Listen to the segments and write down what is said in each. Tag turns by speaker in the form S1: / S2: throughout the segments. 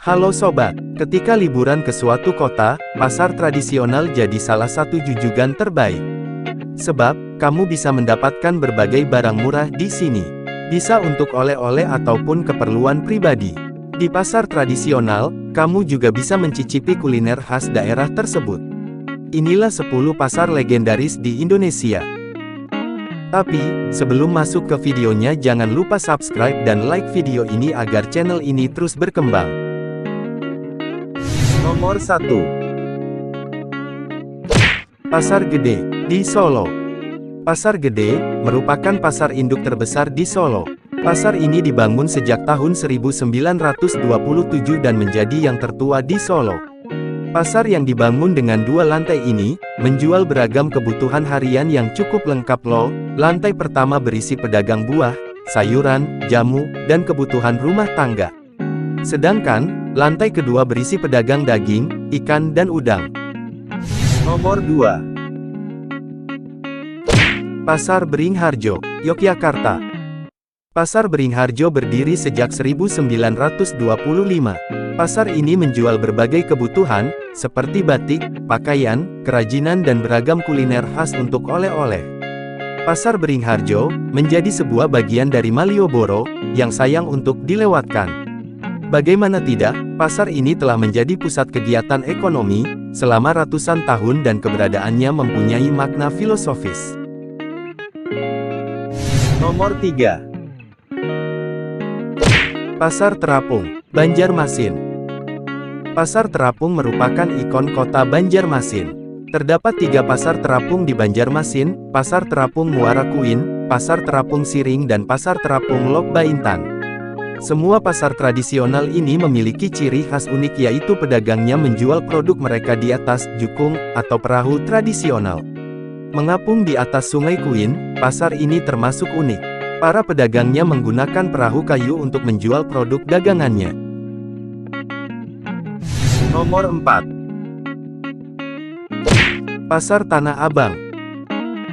S1: Halo sobat, ketika liburan ke suatu kota, pasar tradisional jadi salah satu jujugan terbaik. Sebab, kamu bisa mendapatkan berbagai barang murah di sini. Bisa untuk oleh-oleh ataupun keperluan pribadi. Di pasar tradisional, kamu juga bisa mencicipi kuliner khas daerah tersebut. Inilah 10 pasar legendaris di Indonesia. Tapi, sebelum masuk ke videonya jangan lupa subscribe dan like video ini agar channel ini terus berkembang. Nomor 1. Pasar Gede, di Solo. Pasar Gede, merupakan pasar induk terbesar di Solo. Pasar ini dibangun sejak tahun 1927 dan menjadi yang tertua di Solo. Pasar yang dibangun dengan 2 lantai ini, menjual beragam kebutuhan harian yang cukup lengkap loh. Lantai pertama berisi pedagang buah, sayuran, jamu, dan kebutuhan rumah tangga. Sedangkan, lantai kedua berisi pedagang daging, ikan dan udang. Nomor 2. Pasar Beringharjo, Yogyakarta. Pasar Beringharjo berdiri sejak 1925. Pasar ini menjual berbagai kebutuhan, seperti batik, pakaian, kerajinan dan beragam kuliner khas untuk oleh-oleh. Pasar Beringharjo, menjadi sebuah bagian dari Malioboro, yang sayang untuk dilewatkan. Bagaimana tidak, pasar ini telah menjadi pusat kegiatan ekonomi, selama ratusan tahun dan keberadaannya mempunyai makna filosofis. Nomor 3. Pasar Terapung, Banjarmasin. Pasar Terapung merupakan ikon kota Banjarmasin. Terdapat 3 pasar terapung di Banjarmasin, Pasar Terapung Muara Kuin, Pasar Terapung Siring dan Pasar Terapung Lok Baintan. Semua pasar tradisional ini memiliki ciri khas unik yaitu pedagangnya menjual produk mereka di atas jukung atau perahu tradisional. Mengapung di atas Sungai Kuin, pasar ini termasuk unik. Para pedagangnya menggunakan perahu kayu untuk menjual produk dagangannya. Nomor 4. Pasar Tanah Abang.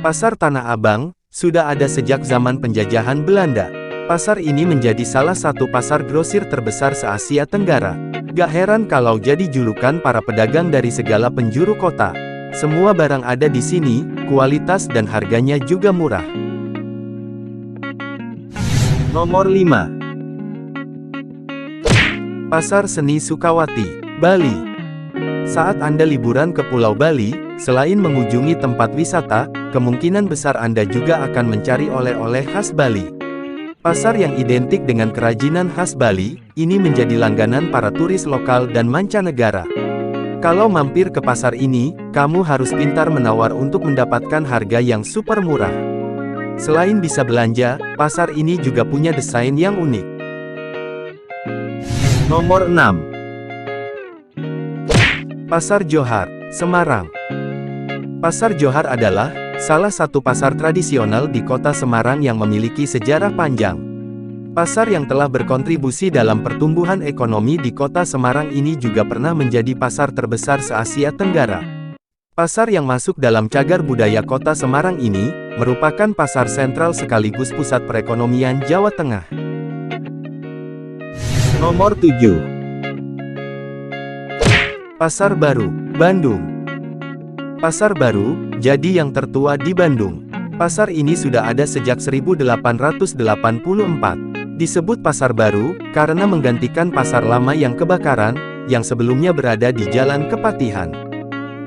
S1: Pasar Tanah Abang sudah ada sejak zaman penjajahan Belanda. Pasar ini menjadi salah satu pasar grosir terbesar se-Asia Tenggara. Gak heran kalau jadi julukan para pedagang dari segala penjuru kota. Semua barang ada di sini, kualitas dan harganya juga murah. Nomor 5. Pasar Seni Sukawati, Bali. Saat Anda liburan ke Pulau Bali, selain mengunjungi tempat wisata, kemungkinan besar Anda juga akan mencari oleh-oleh khas Bali. Pasar yang identik dengan kerajinan khas Bali, ini menjadi langganan para turis lokal dan mancanegara. Kalau mampir ke pasar ini, kamu harus pintar menawar untuk mendapatkan harga yang super murah. Selain bisa belanja, pasar ini juga punya desain yang unik. Nomor 6. Pasar Johar, Semarang. Pasar Johar adalah salah satu pasar tradisional di kota Semarang yang memiliki sejarah panjang. Pasar yang telah berkontribusi dalam pertumbuhan ekonomi di kota Semarang ini juga pernah menjadi pasar terbesar se-Asia Tenggara. Pasar yang masuk dalam cagar budaya kota Semarang ini, merupakan pasar sentral sekaligus pusat perekonomian Jawa Tengah. Nomor 7. Pasar Baru, Bandung. Pasar Baru, jadi yang tertua di Bandung. Pasar ini sudah ada sejak 1884. Disebut Pasar Baru, karena menggantikan pasar lama yang kebakaran, yang sebelumnya berada di Jalan Kepatihan.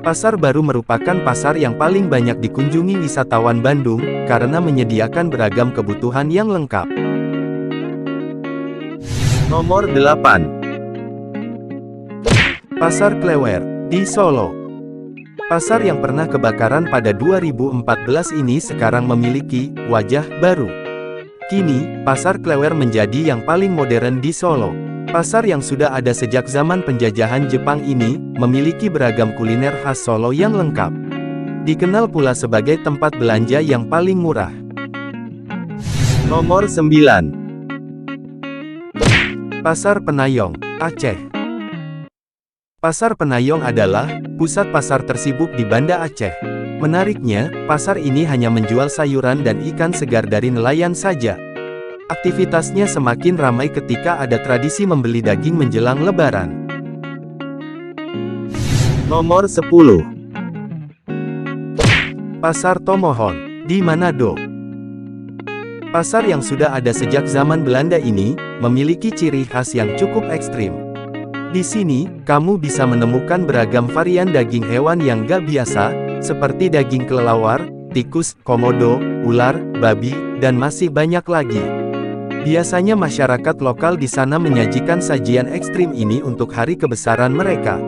S1: Pasar Baru merupakan pasar yang paling banyak dikunjungi wisatawan Bandung, karena menyediakan beragam kebutuhan yang lengkap. Nomor 8. Pasar Klewer, di Solo. Pasar yang pernah kebakaran pada 2014 ini sekarang memiliki wajah baru. Kini, Pasar Klewer menjadi yang paling modern di Solo. Pasar yang sudah ada sejak zaman penjajahan Jepang ini, memiliki beragam kuliner khas Solo yang lengkap. Dikenal pula sebagai tempat belanja yang paling murah. Nomor 9. Pasar Penayong, Aceh. Pasar Penayong adalah pusat pasar tersibuk di Banda Aceh. Menariknya, pasar ini hanya menjual sayuran dan ikan segar dari nelayan saja. Aktivitasnya semakin ramai ketika ada tradisi membeli daging menjelang Lebaran. Nomor 10. Pasar Tomohon, di Manado. Pasar yang sudah ada sejak zaman Belanda ini, memiliki ciri khas yang cukup ekstrim. Di sini, kamu bisa menemukan beragam varian daging hewan yang gak biasa, seperti daging kelelawar, tikus, komodo, ular, babi, dan masih banyak lagi. Biasanya masyarakat lokal di sana menyajikan sajian ekstrim ini untuk hari kebesaran mereka.